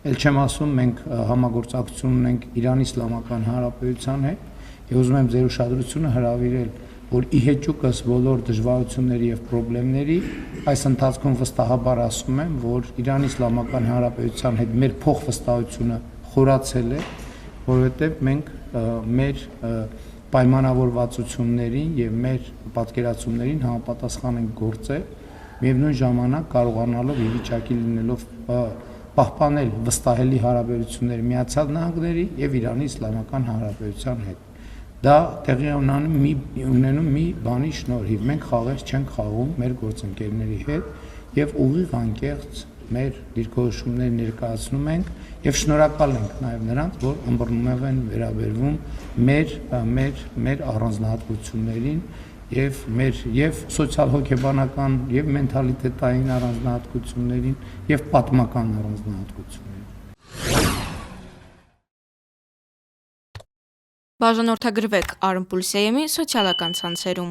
Էլ չեմ ասում, մենք համագործակցություն ունենք Իրանի Իսլամական Հանրապետության հետ եւ ուզում եմ ձեր ուշադրությունը հրավիրել, որ ի հեճուկս բոլոր դժվարությունների եւ խնդիրների այս ընթացքում վստահաբար ասում եմ, որ Իրանի Իսլամական Հանրապետության հետ մեր փոխվստահությունը խորացել է, որովհետեւ մենք մեր պայմանավորվածություններին եւ մեր պատկերացումներին համապատասխան ենք գործել, միևնույն ժամանակ կարողանալով ի վիճակի լինելով պահպանել վստահելի հարաբերություններ Միացյալ Նահանգների եւ Իրանի Իսլամական Հանրապետության հետ։ Դա տեղի ունենում մի բանի շնորհիվ, մենք խաղեր չենք խաղում մեր գործընկերների հետ եւ ուղիղ անկեղծ մեր դիրքորոշումներ ներկայացնում ենք եւ շնորհակալ ենք նաեւ նրանց, որ ըմբռնումով են վերաբերվում մեր առանձնահատկություններին եւ մեր սոցիալ-հոգեբանական եւ մենթալիտետային առանձնահատկություններին եւ պատմական առանձնահատկություններին։ Բաժանորդագրվեք Արմպուլսիայեմի սոցիալական ցանցերում։